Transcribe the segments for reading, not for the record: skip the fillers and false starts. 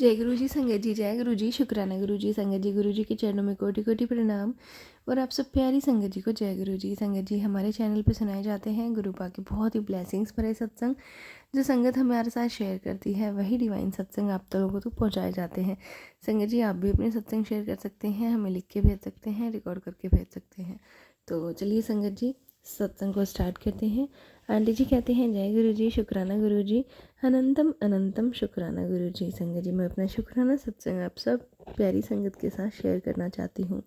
जय गुरु जी संगत जी, जय गुरु जी, शुक्राना गुरु जी संगत जी। गुरु जी के चरणों में कोटि कोटि प्रणाम और आप सब प्यारी संगत जी को जय गुरु जी। संगत जी, हमारे चैनल पे सुनाए जाते हैं गुरु पा के बहुत ही ब्लेसिंग्स भरे सत्संग। जो संगत हमारे साथ शेयर करती है वही डिवाइन सत्संग आप लोगों को पहुँचाए जाते हैं। संगत जी, आप भी अपने सत्संग शेयर कर सकते हैं, हमें लिख के भेज सकते हैं, रिकॉर्ड करके भेज सकते हैं। तो चलिए संगत जी, सत्संग को स्टार्ट करते हैं। आंटी जी कहते हैं जय गुरु जी, शुक्राना गुरु जी, अनंतम अनंतम शुक्राना गुरु जी। संगत जी, मैं अपना शुक्राना सत्संग आप सब प्यारी संगत के साथ शेयर करना चाहती हूँ।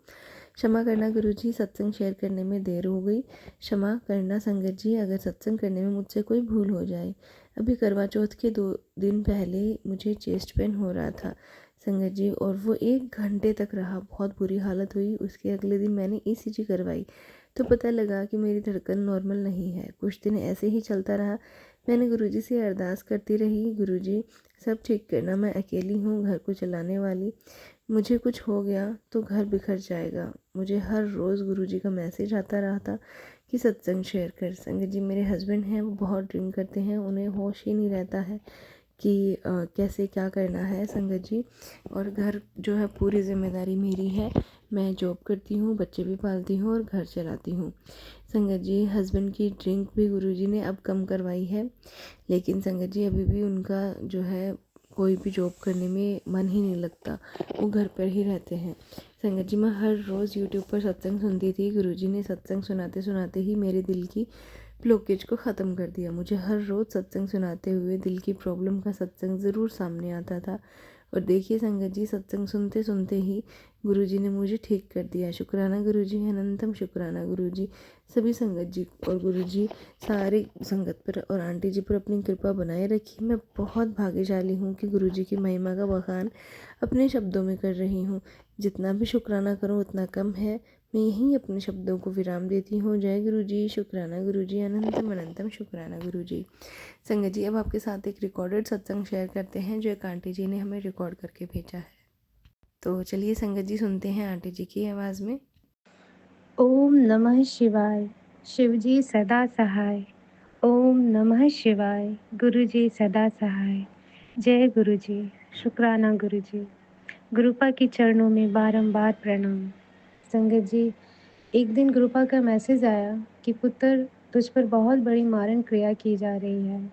क्षमा करना गुरु जी, सत्संग शेयर करने में देर हो गई। क्षमा करना संगत जी, अगर सत्संग करने में मुझसे कोई भूल हो जाए। अभी करवा चौथ के 2 दिन पहले मुझे चेस्ट पेन हो रहा था संगत जी, और वो 1 घंटे तक रहा। बहुत बुरी हालत हुई। उसके अगले दिन मैंने ईसीजी करवाई तो पता लगा कि मेरी धड़कन नॉर्मल नहीं है। कुछ दिन ऐसे ही चलता रहा। मैंने गुरुजी से अरदास करती रही, गुरुजी सब ठीक करना, मैं अकेली हूँ घर को चलाने वाली, मुझे कुछ हो गया तो घर बिखर जाएगा। मुझे हर रोज़ गुरुजी का मैसेज आता रहा था कि सत्संग शेयर कर। संगत जी, मेरे हस्बैंड हैं, वो बहुत ड्रिंक करते हैं, उन्हें होश ही नहीं रहता है कि कैसे क्या करना है संगत जी। और घर जो है पूरी जिम्मेदारी मेरी है। मैं जॉब करती हूँ, बच्चे भी पालती हूँ और घर चलाती हूँ। संगत जी, हस्बैंड की ड्रिंक भी गुरुजी ने अब कम करवाई है, लेकिन संगत जी अभी भी उनका जो है कोई भी जॉब करने में मन ही नहीं लगता, वो घर पर ही रहते हैं। संगत जी, मैं हर रोज़ यूट्यूब पर सत्संग सुनती थी। गुरुजी ने सत्संग सुनाते सुनाते ही मेरे दिल की ब्लॉकेज को ख़त्म कर दिया। मुझे हर रोज़ सत्संग सुनाते हुए दिल की प्रॉब्लम का सत्संग ज़रूर सामने आता था। और देखिए संगत जी, सत्संग सुनते सुनते ही गुरुजी ने मुझे ठीक कर दिया। शुक्राना गुरुजी, अनंतम शुक्राना गुरुजी। सभी संगत जी और गुरुजी सारी संगत पर और आंटी जी पर अपनी कृपा बनाए रखी। मैं बहुत भाग्यशाली हूँ कि गुरुजी की महिमा का बखान अपने शब्दों में कर रही हूँ। जितना भी शुक्राना करूँ उतना कम है। मैं यहीं अपने शब्दों को विराम देती हूँ। जय गुरु जी, शुक्राना गुरु जी, अनंतम अनंतम शुक्राना गुरु जी। संगत जी, अब आपके साथ एक रिकॉर्डेड सत्संग शेयर करते हैं जो एक आंटी जी ने हमें रिकॉर्ड करके भेजा है। तो चलिए संगत जी, सुनते हैं आंटी जी की आवाज़ में। ओम नमः शिवाय, शिवजी सदा सहाय। ओम नमः शिवाय, गुरुजी सदा सहाय। जय गुरुजी, शुक्राना गुरुजी। गुरुपा के चरणों में बारंबार प्रणाम। संगत जी, एक दिन गुरुपा का मैसेज आया कि पुत्र, तुझ पर बहुत बड़ी मारण क्रिया की जा रही है।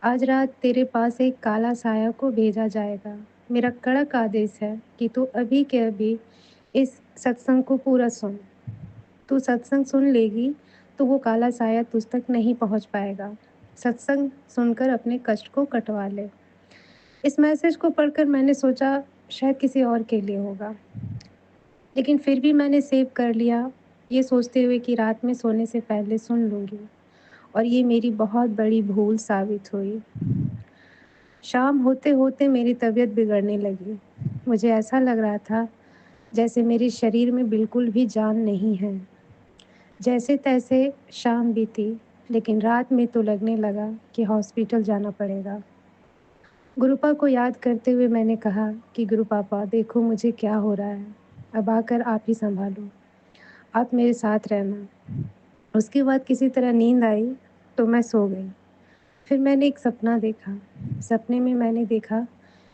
आज रात तेरे पास एक काला साया को भेजा जाएगा। मेरा कड़क आदेश है कि तू अभी के अभी इस सत्संग को पूरा सुन। तू सत्संग सुन लेगी तो वो काला साया तुझ तक नहीं पहुंच पाएगा। सत्संग सुनकर अपने कष्ट को कटवा ले। इस मैसेज को पढ़कर मैंने सोचा शायद किसी और के लिए होगा, लेकिन फिर भी मैंने सेव कर लिया, ये सोचते हुए कि रात में सोने से पहले सुन लूँगी, और ये मेरी बहुत बड़ी भूल साबित हुई। शाम होते होते मेरी तबीयत बिगड़ने लगी। मुझे ऐसा लग रहा था जैसे मेरे शरीर में बिल्कुल भी जान नहीं है। जैसे तैसे शाम बीती, लेकिन रात में तो लगने लगा कि हॉस्पिटल जाना पड़ेगा। गुरुपा को याद करते हुए मैंने कहा कि गुरु पापा, देखो मुझे क्या हो रहा है, अब आकर आप ही संभालो, आप मेरे साथ रहना। उसके बाद किसी तरह नींद आई तो मैं सो गई। फिर मैंने एक सपना देखा। सपने में मैंने देखा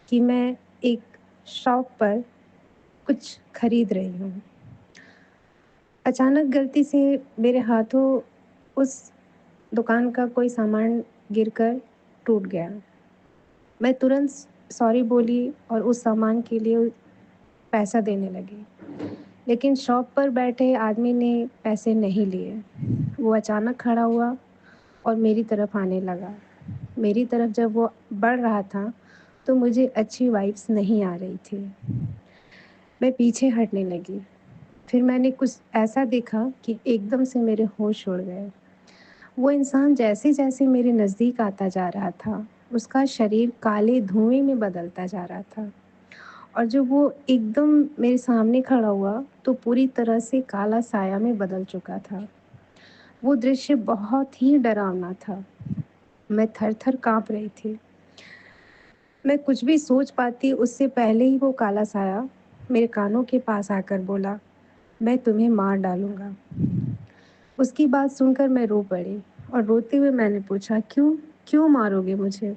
कि मैं एक शॉप पर कुछ खरीद रही हूँ। अचानक गलती से मेरे हाथों उस दुकान का कोई सामान गिरकर टूट गया। मैं तुरंत सॉरी बोली और उस सामान के लिए पैसा देने लगी, लेकिन शॉप पर बैठे आदमी ने पैसे नहीं लिए। वो अचानक खड़ा हुआ और मेरी तरफ आने लगा। मेरी तरफ जब वो बढ़ रहा था तो मुझे अच्छी वाइब्स नहीं आ रही थी। मैं पीछे हटने लगी। फिर मैंने कुछ ऐसा देखा कि एकदम से मेरे होश उड़ गए। वो इंसान जैसे-जैसे मेरे नज़दीक आता जा रहा था, उसका शरीर काले धुएँ में बदलता जा रहा था, और जब वो एकदम मेरे सामने खड़ा हुआ, तो पूरी तरह से काला साया में बदल चुका था। वो दृश्य बहुत ही डरावना था। मैं थर-थर काँप रही थी। मैं कुछ भी सोच पाती उससे पहले ही वो काला साया मेरे कानों के पास आकर बोला, "मैं तुम्हें मार डालूँगा।" उसकी बात सुनकर मैं रो पड़ी, और रोते हुए मैंने पूछा, "क्यों? क्यों मारोगे मुझे?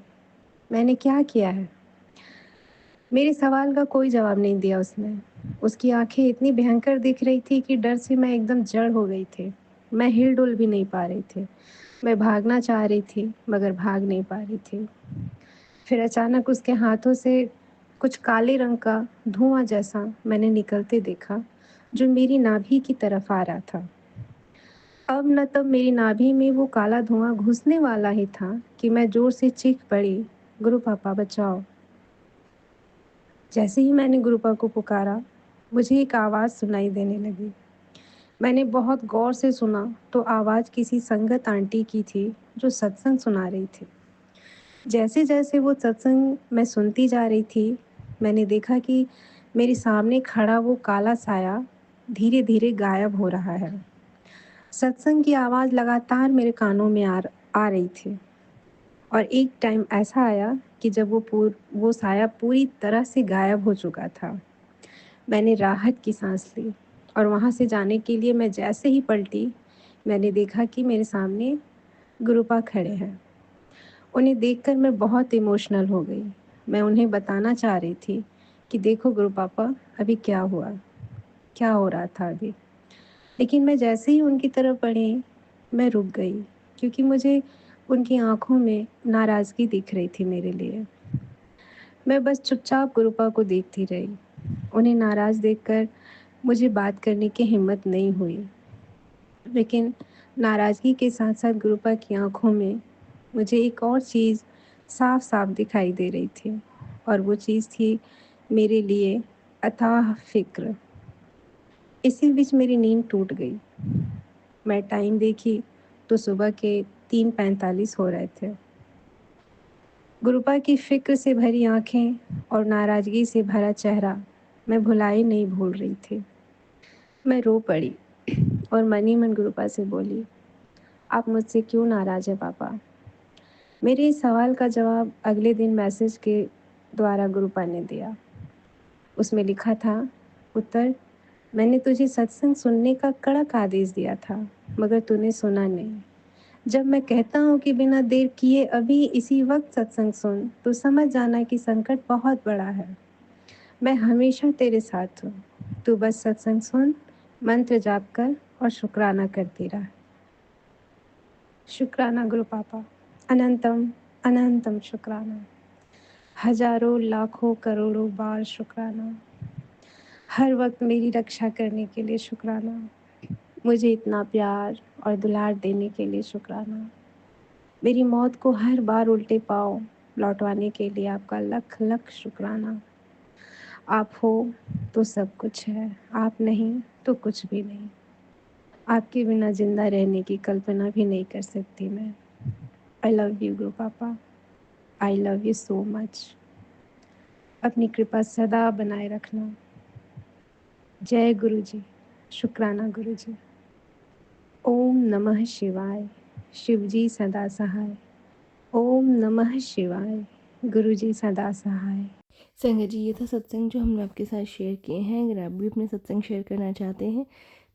मैंने क्या किया है?" मेरे सवाल का कोई जवाब नहीं दिया उसने। उसकी आँखें इतनी भयंकर दिख रही थी कि डर से मैं एकदम जड़ हो गई थी। मैं हिल-डुल भी नहीं पा रही थी। मैं भागना चाह रही थी, मगर भाग नहीं पा रही थी। फिर अचानक उसके हाथों से कुछ काले रंग का धुआँ जैसा मैंने निकलते देखा, जो मेरी नाभि की तरफ आ रहा था। अब न तब मेरी नाभि में वो काला धुआँ घुसने वाला ही था कि मैं ज़ोर से चीख पड़ी, "गुरु पापा बचाओ!" जैसे ही मैंने गुरुपा को पुकारा, मुझे एक आवाज़ सुनाई देने लगी। मैंने बहुत गौर से सुना तो आवाज़ किसी संगत आंटी की थी, जो सत्संग सुना रही थी। जैसे-जैसे वो सत्संग मैं सुनती जा रही थी, मैंने देखा कि मेरे सामने खड़ा वो काला साया धीरे-धीरे गायब हो रहा है। सत्संग की आवाज़ लगातार मेरे कानों में आ रही थी और एक टाइम ऐसा आया कि जब वो साया पूरी तरह से गायब हो चुका था। मैंने राहत की सांस ली और वहाँ से जाने के लिए मैं जैसे ही पलटी, मैंने देखा कि मेरे सामने गुरुपा खड़े हैं। उन्हें देखकर मैं बहुत इमोशनल हो गई। मैं उन्हें बताना चाह रही थी कि देखो गुरु पापा, अभी क्या हुआ, क्या हो रहा था अभी। लेकिन मैं जैसे ही उनकी तरफ बढ़ी, मैं रुक गई क्योंकि मुझे उनकी आँखों में नाराज़गी दिख रही थी मेरे लिए। मैं बस चुपचाप गुरुपा को देखती रही। उन्हें नाराज़ देखकर मुझे बात करने की हिम्मत नहीं हुई, लेकिन नाराज़गी के साथ-साथ गुरुपा की आँखों में मुझे एक और चीज़ साफ-साफ दिखाई दे रही थी और वो चीज़ थी मेरे लिए अथाह फ़िक्र। इसी बीच मेरी नींद टूट गई। मैं टाइम देखी तो सुबह के 3:45 हो रहे थे। गुरुपा की फ़िक्र से भरी आँखें और नाराज़गी से भरा चेहरा मैं भुलाए नहीं भूल रही थी। मैं रो पड़ी और मन ही मन गुरुपा से बोली, "आप मुझसे क्यों नाराज़ हैं पापा?" मेरे इस सवाल का जवाब अगले दिन मैसेज के द्वारा गुरुपा ने दिया। उसमें लिखा था, "पुत्र, मैंने तुझे सत्संग सुनने का कड़क आदेश दिया था, मगर तूने सुना नहीं। जब मैं कहता हूँ कि बिना देर किए अभी इसी वक्त सत्संग सुन, तो समझ जाना कि संकट बहुत बड़ा है। मैं हमेशा तेरे साथ हूँ। तू बस सत्संग सुन, मंत्र जाप कर और शुक्राना करती रह।" शुक्राना गुरु पापा, अनंतम अनंतम शुक्राना। हज़ारों लाखों करोड़ों बार शुक्राना। हर वक़्त मेरी रक्षा करने के लिए शुक्राना। मुझे इतना प्यार और दुलार देने के लिए शुक्राना। मेरी मौत को हर बार उल्टे पाँव लौटवाने के लिए आपका लख-लख शुक्राना। आप हो तो सब कुछ है, आप नहीं तो कुछ भी नहीं। आपके बिना ज़िंदा रहने की कल्पना भी नहीं कर सकती मैं। आई लव यू गुरु पापा। I love you so much. अपनी कृपा सदा बनाए रखना। जय गुरु जी। शुक्राना गुरु जी। ओम नमः शिवाय। शिव जी सदा सहाय। ओम नमः शिवाय। गुरु जी सदा सहाय। संगत जी, ये था सत्संग जो हमने आपके साथ शेयर किए हैं। अगर आप भी अपने सत्संग शेयर करना चाहते हैं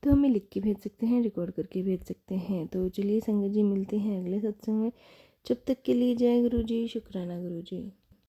तो हमें लिख के भेज सकते हैं, रिकॉर्ड करके भेज सकते हैं। तो चलिए संगत जी, मिलते हैं अगले सत्संग में। जब तक के लिए जय गुरु जी, शुक्राना गुरु जी।